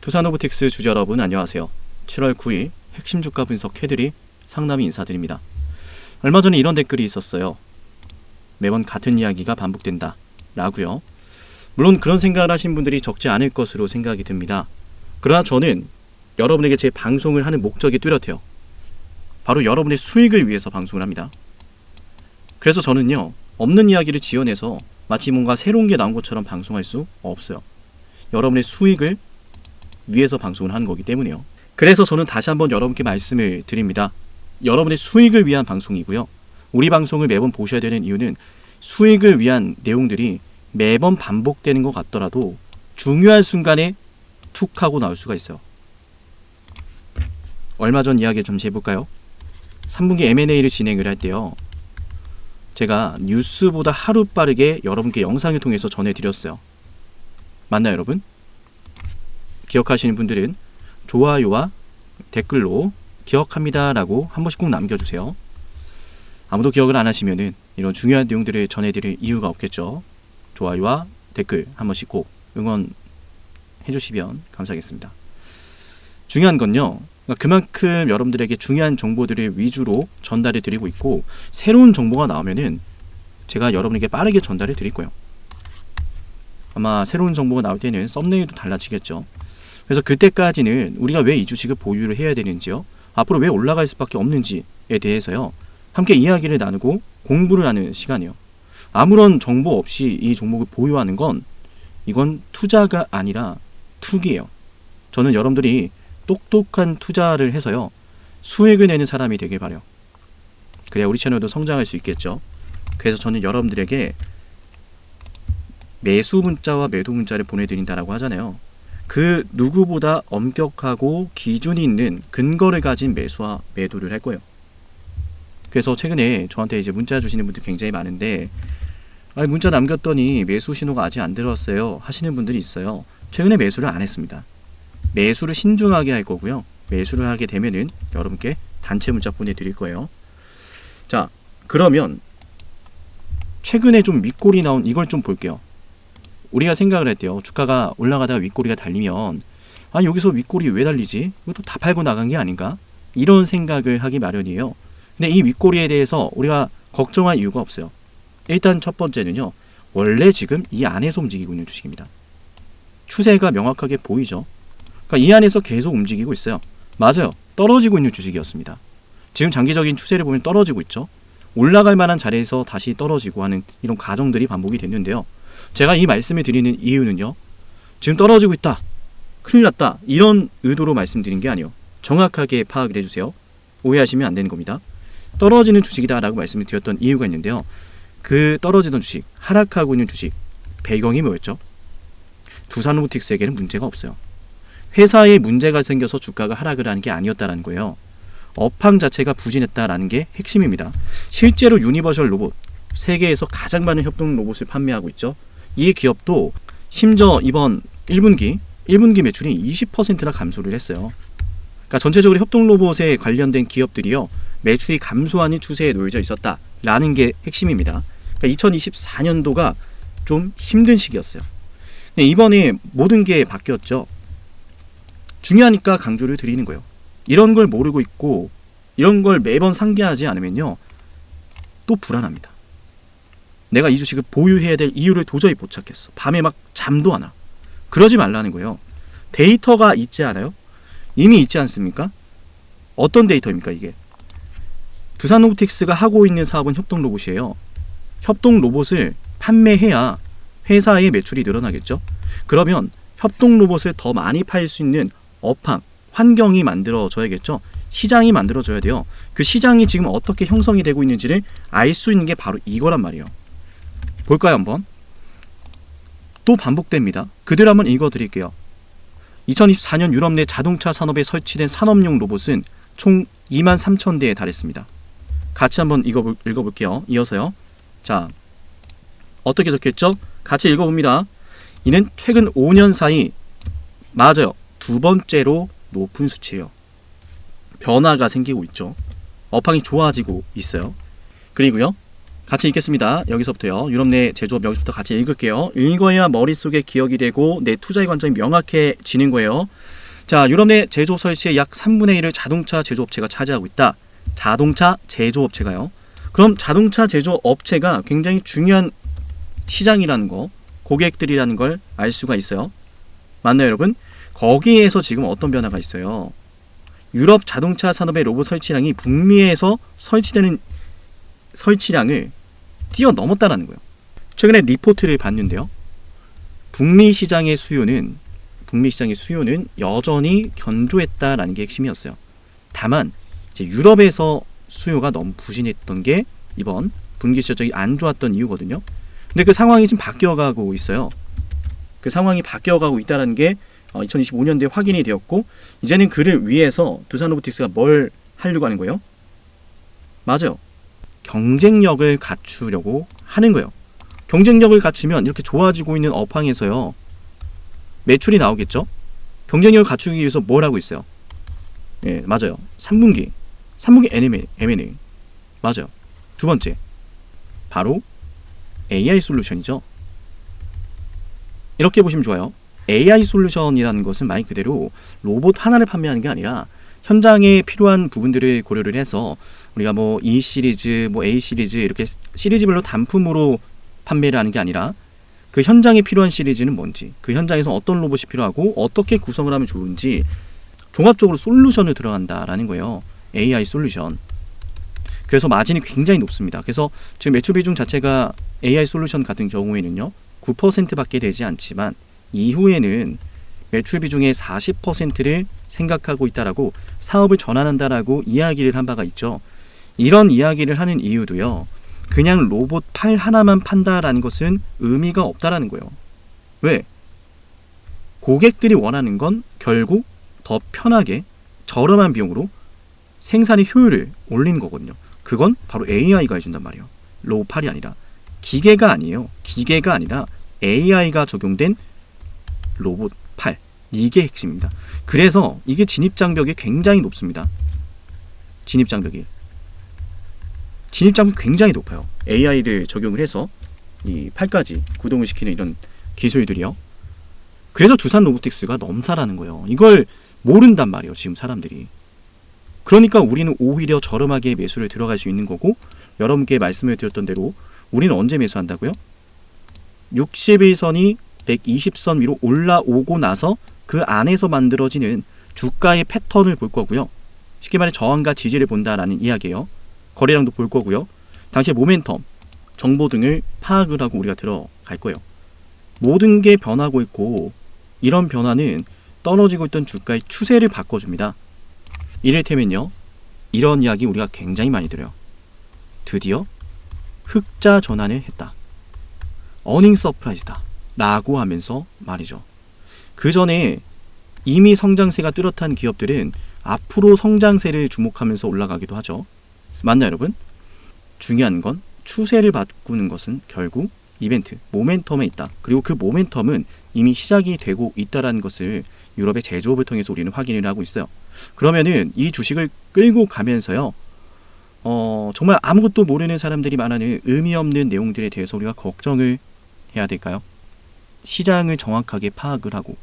투산로보틱스 주주 여러분 안녕하세요. 7월 9일 핵심 주가 분석 해드리 상남이 인사드립니다. 얼마 전에 이런 댓글이 있었어요. 매번 같은 이야기가 반복된다 라고요. 물론 그런 생각을 하신 분들이 적지 않을 것으로 생각이 듭니다. 그러나 저는 여러분에게 제 방송을 하는 목적이 뚜렷해요. 바로 여러분의 수익을 위해서 방송을 합니다. 그래서 저는요, 없는 이야기를 지어내서 마치 뭔가 새로운 게 나온 것처럼 방송할 수 없어요. 여러분의 수익을 위해서 방송을 하는 거기 때문에요. 그래서 저는 다시 한번 여러분께 말씀을 드립니다. 여러분의 수익을 위한 방송이고요. 우리 방송을 매번 보셔야 되는 이유는 수익을 위한 내용들이 매번 반복되는 것 같더라도 중요한 순간에 툭 하고 나올 수가 있어요. 얼마 전 이야기 좀 해볼까요? 3분기 M&A를 진행을 할 때요, 제가 뉴스보다 하루빠르게 여러분께 영상을 통해서 전해드렸어요. 맞나요, 여러분? 기억하시는 분들은 좋아요와 댓글로 기억합니다 라고 한 번씩 꼭 남겨주세요. 아무도 기억을 안 하시면은 이런 중요한 내용들을 전해드릴 이유가 없겠죠. 좋아요와 댓글 한 번씩 꼭 응원해 주시면 감사하겠습니다. 중요한 건요, 그만큼 여러분들에게 중요한 정보들을 위주로 전달해 드리고 있고, 새로운 정보가 나오면은 제가 여러분에게 빠르게 전달해 드릴 거예요. 아마 새로운 정보가 나올 때는 썸네일도 달라지겠죠. 그래서 그때까지는 우리가 왜 이 주식을 보유를 해야 되는지요, 앞으로 왜 올라갈 수밖에 없는지에 대해서요, 함께 이야기를 나누고 공부를 하는 시간이에요. 아무런 정보 없이 이 종목을 보유하는 건 이건 투자가 아니라 투기예요. 저는 여러분들이 똑똑한 투자를 해서요, 수익을 내는 사람이 되길 바라요. 그래야 우리 채널도 성장할 수 있겠죠. 그래서 저는 여러분들에게 매수 문자와 매도 문자를 보내드린다라고 하잖아요. 그 누구보다 엄격하고 기준이 있는 근거를 가진 매수와 매도를 할 거예요. 그래서 최근에 저한테 이제 문자 주시는 분들 굉장히 많은데, 문자 남겼더니 매수 신호가 아직 안 들어왔어요 하시는 분들이 있어요. 최근에 매수를 안 했습니다. 매수를 신중하게 할 거고요. 매수를 하게 되면은 여러분께 단체 문자 보내드릴 거예요. 자, 그러면 최근에 좀 윗골이 나온 이걸 좀 볼게요. 우리가 생각을 했대요. 주가가 올라가다가 윗꼬리가 달리면 여기서 윗꼬리 왜 달리지? 이것도 다 팔고 나간 게 아닌가? 이런 생각을 하기 마련이에요. 근데 이 윗꼬리에 대해서 우리가 걱정할 이유가 없어요. 일단 첫 번째는요, 원래 지금 이 안에서 움직이고 있는 주식입니다. 추세가 명확하게 보이죠. 그러니까 이 안에서 계속 움직이고 있어요. 맞아요. 떨어지고 있는 주식이었습니다. 지금 장기적인 추세를 보면 떨어지고 있죠. 올라갈 만한 자리에서 다시 떨어지고 하는 이런 과정들이 반복이 됐는데요. 제가 이 말씀을 드리는 이유는요, 지금 떨어지고 있다, 큰일 났다, 이런 의도로 말씀드린 게 아니에요. 정확하게 파악을 해주세요. 오해하시면 안 되는 겁니다. 떨어지는 주식이다 라고 말씀을 드렸던 이유가 있는데요, 그 떨어지던 주식, 하락하고 있는 주식 배경이 뭐였죠? 두산로보틱스에게는 문제가 없어요. 회사에 문제가 생겨서 주가가 하락을 하는 게 아니었다라는 거예요. 업황 자체가 부진했다라는 게 핵심입니다. 실제로 유니버셜 로봇, 세계에서 가장 많은 협동 로봇을 판매하고 있죠. 이 기업도 심지어 이번 1분기 매출이 20%나 감소를 했어요. 그러니까 전체적으로 협동 로봇에 관련된 기업들이요, 매출이 감소하는 추세에 놓여져 있었다라는 게 핵심입니다. 그러니까 2024년도가 좀 힘든 시기였어요. 근데 이번에 모든 게 바뀌었죠. 중요하니까 강조를 드리는 거예요. 이런 걸 모르고 있고 이런 걸 매번 상기하지 않으면요, 또 불안합니다. 내가 이 주식을 보유해야 될 이유를 도저히 못 찾겠어. 밤에 막 잠도 안 와. 그러지 말라는 거예요. 데이터가 있지 않아요? 이미 있지 않습니까? 어떤 데이터입니까 이게? 두산로보틱스가 하고 있는 사업은 협동 로봇이에요. 협동 로봇을 판매해야 회사의 매출이 늘어나겠죠. 그러면 협동 로봇을 더 많이 팔 수 있는 업황, 환경이 만들어져야겠죠. 시장이 만들어져야 돼요. 그 시장이 지금 어떻게 형성이 되고 있는지를 알 수 있는 게 바로 이거란 말이에요. 볼까요 한번? 또 반복됩니다. 그대로 한번 읽어드릴게요. 2024년 유럽 내 자동차 산업에 설치된 산업용 로봇은 총 23,000대에 달했습니다. 같이 한번 읽어볼게요. 이어서요. 자, 어떻게 적혔죠? 같이 읽어봅니다. 이는 최근 5년 사이, 맞아요, 두 번째로 높은 수치예요. 변화가 생기고 있죠. 업황이 좋아지고 있어요. 그리고요, 같이 읽겠습니다. 여기서부터요. 유럽 내 제조업 여기서부터 같이 읽을게요. 읽어야 머릿속에 기억이 되고 내 투자의 관점이 명확해지는 거예요. 자, 유럽 내 제조업 설치의 약 3분의 1을 자동차 제조업체가 차지하고 있다. 자동차 제조업체가요. 그럼 자동차 제조업체가 굉장히 중요한 시장이라는 거, 고객들이라는 걸 알 수가 있어요. 맞나요, 여러분? 거기에서 지금 어떤 변화가 있어요? 유럽 자동차 산업의 로봇 설치량이 북미에서 설치되는 설치량을 뛰어넘었다라는 거예요. 최근에 리포트를 봤는데요. 북미 시장의 수요는 여전히 견조했다라는 게 핵심이었어요. 다만 이제 유럽에서 수요가 너무 부진했던 게 이번 분기 실적이 안 좋았던 이유거든요. 근데 그 상황이 지금 바뀌어가고 있어요. 그 상황이 바뀌어가고 있다는 게 2025년도에 확인이 되었고, 이제는 그를 위해서 두산로보틱스가 뭘 하려고 하는 거예요? 맞아요. 경쟁력을 갖추려고 하는 거예요. 경쟁력을 갖추면 이렇게 좋아지고 있는 업황에서요, 매출이 나오겠죠? 경쟁력을 갖추기 위해서 뭘 하고 있어요? 예, 맞아요. 3분기 M&A. 맞아요. 두 번째, 바로 AI 솔루션이죠. 이렇게 보시면 좋아요. AI 솔루션이라는 것은 말 그대로 로봇 하나를 판매하는 게 아니라 현장에 필요한 부분들을 고려를 해서 우리가 뭐 E 시리즈, 뭐 A 시리즈 이렇게 시리즈별로 단품으로 판매를 하는 게 아니라 그 현장에 필요한 시리즈는 뭔지, 그 현장에서 어떤 로봇이 필요하고 어떻게 구성을 하면 좋은지 종합적으로 솔루션을 들어간다라는 거예요. AI 솔루션. 그래서 마진이 굉장히 높습니다. 그래서 지금 매출 비중 자체가 AI 솔루션 같은 경우에는요, 9%밖에 되지 않지만 이후에는 매출 비중의 40%를 생각하고 있다라고, 사업을 전환한다라고 이야기를 한 바가 있죠. 이런 이야기를 하는 이유도요, 그냥 로봇 팔 하나만 판다라는 것은 의미가 없다라는 거예요. 왜? 고객들이 원하는 건 결국 더 편하게 저렴한 비용으로 생산의 효율을 올리는 거거든요. 그건 바로 AI가 해준단 말이에요. 로봇 팔이 아니라, 기계가 아니에요. 기계가 아니라 AI가 적용된 로봇 팔. 이게 핵심입니다. 그래서 이게 진입장벽이 굉장히 높습니다. 진입장벽이 굉장히 높아요. AI를 적용을 해서 이 팔까지 구동을 시키는 이런 기술들이요. 그래서 두산 로보틱스가 넘사라는 거예요. 이걸 모른단 말이에요, 지금 사람들이. 그러니까 우리는 오히려 저렴하게 매수를 들어갈 수 있는 거고, 여러분께 말씀을 드렸던 대로 우리는 언제 매수한다고요? 61선이 120선 위로 올라오고 나서 그 안에서 만들어지는 주가의 패턴을 볼 거고요. 쉽게 말해 저항과 지지를 본다라는 이야기예요. 거래량도 볼 거고요. 당시의 모멘텀, 정보 등을 파악을 하고 우리가 들어갈 거예요. 모든 게 변하고 있고, 이런 변화는 떨어지고 있던 주가의 추세를 바꿔줍니다. 이를테면요, 이런 이야기 우리가 굉장히 많이 들어요. 드디어 흑자 전환을 했다. 어닝 서프라이즈다. 라고 하면서 말이죠. 그 전에 이미 성장세가 뚜렷한 기업들은 앞으로 성장세를 주목하면서 올라가기도 하죠. 맞나요, 여러분? 중요한 건 추세를 바꾸는 것은 결국 이벤트, 모멘텀에 있다. 그리고 그 모멘텀은 이미 시작이 되고 있다는 것을 유럽의 제조업을 통해서 우리는 확인을 하고 있어요. 그러면은 이 주식을 끌고 가면서요, 정말 아무것도 모르는 사람들이 말하는 의미 없는 내용들에 대해서 우리가 걱정을 해야 될까요? 시장을 정확하게 파악을 하고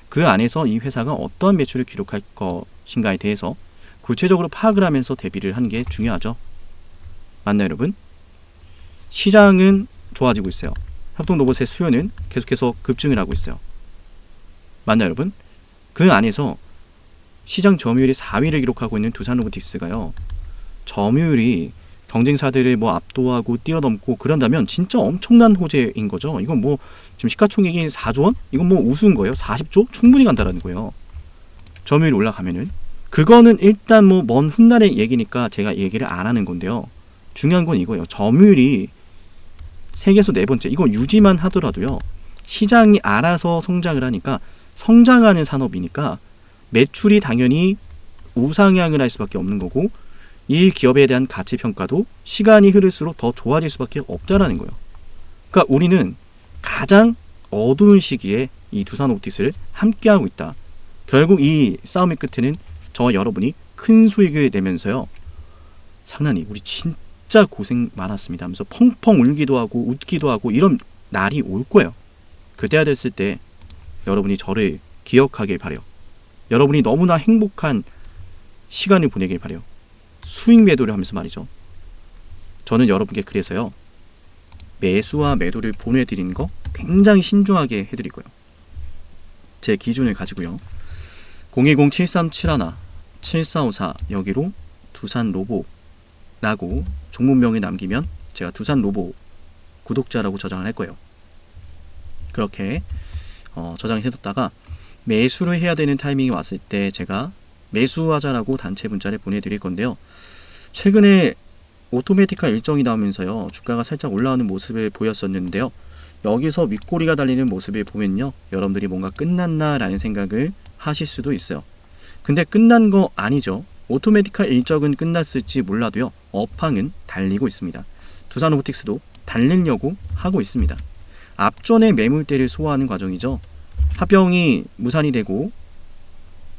그 안에서 이 회사가 어떠한 매출을 기록할 것인가에 대해서 구체적으로 파악을 하면서 대비를 하는 게 중요하죠. 맞나요, 여러분? 시장은 좋아지고 있어요. 협동 로봇의 수요는 계속해서 급증을 하고 있어요. 맞나요, 여러분? 그 안에서 시장 점유율이 4위를 기록하고 있는 두산 로보틱스가요, 점유율이 경쟁사들을 뭐 압도하고 뛰어넘고 그런다면 진짜 엄청난 호재인 거죠. 이건 뭐 지금 시가총액이 4조 원? 이건 뭐 우스운 거예요. 40조? 충분히 간다라는 거예요. 점유율이 올라가면은. 그거는 일단 뭐 먼 훗날의 얘기니까 제가 얘기를 안 하는 건데요. 중요한 건 이거예요. 점유율이 세계에서 4번째. 이거 유지만 하더라도요, 시장이 알아서 성장을 하니까, 성장하는 산업이니까 매출이 당연히 우상향을 할 수밖에 없는 거고, 이 기업에 대한 가치 평가도 시간이 흐를수록 더 좋아질 수밖에 없다라는 거예요. 그러니까 우리는 가장 어두운 시기에 이 두산 로보틱스를 함께하고 있다. 결국 이 싸움의 끝에는 저와 여러분이 큰 수익을 내면서요, 상난이 우리 진짜 진짜 고생 많았습니다 하면서 펑펑 울기도 하고 웃기도 하고 이런 날이 올 거예요. 그때가 됐을 때 여러분이 저를 기억하길 바래요. 여러분이 너무나 행복한 시간을 보내길 바래요. 수익 매도를 하면서 말이죠. 저는 여러분께 그래서요, 매수와 매도를 보내드리는 거 굉장히 신중하게 해드릴 거예요. 제 기준을 가지고요. 010-7371-7454 여기로 두산로보라고 종목명을 남기면 제가 두산로보 구독자라고 저장을 할 거예요. 그렇게 저장을 해뒀다가 매수를 해야 되는 타이밍이 왔을 때 제가 매수하자라고 단체 문자를 보내드릴 건데요. 최근에 오토매틱한 일정이 나오면서요, 주가가 살짝 올라오는 모습을 보였었는데요. 여기서 윗꼬리가 달리는 모습을 보면요, 여러분들이 뭔가 끝났나 라는 생각을 하실 수도 있어요. 근데 끝난 거 아니죠. 오토매틱한 일정은 끝났을지 몰라도요, 업황은 달리고 있습니다. 두산로보틱스도 달리려고 하고 있습니다. 앞전에 매물대를 소화하는 과정이죠. 합병이 무산이 되고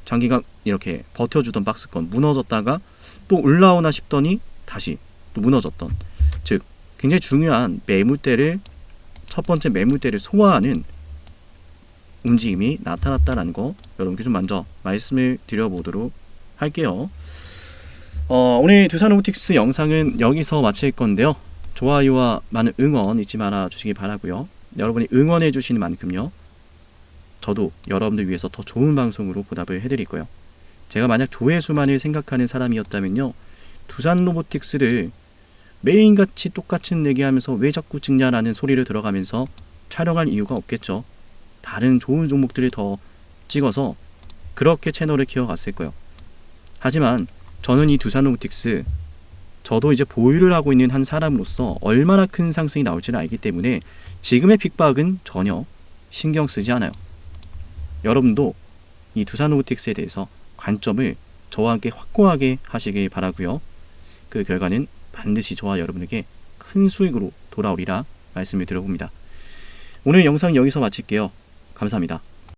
장기간 이렇게 버텨주던 박스권 무너졌다가 또 올라오나 싶더니 다시 또 무너졌던, 즉 굉장히 중요한 매물대를, 첫 번째 매물대를 소화하는 움직임이 나타났다는 거 여러분께 좀 먼저 말씀을 드려보도록 할게요. 오늘 두산로보틱스 영상은 여기서 마칠 건데요. 좋아요와 많은 응원 잊지 말아 주시기 바라고요. 여러분이 응원해 주시는 만큼요, 저도 여러분들 위해서 더 좋은 방송으로 보답을 해드릴 거예요. 제가 만약 조회수만을 생각하는 사람이었다면요, 두산로보틱스를 매일같이 똑같은 얘기하면서 왜 자꾸 찍냐라는 소리를 들어가면서 촬영할 이유가 없겠죠. 다른 좋은 종목들을 더 찍어서 그렇게 채널을 키워갔을 거예요. 하지만 저는 이 두산로보틱스, 저도 이제 보유를 하고 있는 한 사람으로서 얼마나 큰 상승이 나올지를 알기 때문에 지금의 픽박은 전혀 신경 쓰지 않아요. 여러분도 이 두산로보틱스에 대해서 관점을 저와 함께 확고하게 하시길 바라고요. 그 결과는 반드시 저와 여러분에게 큰 수익으로 돌아오리라 말씀을 드려봅니다. 오늘 영상 여기서 마칠게요. 감사합니다.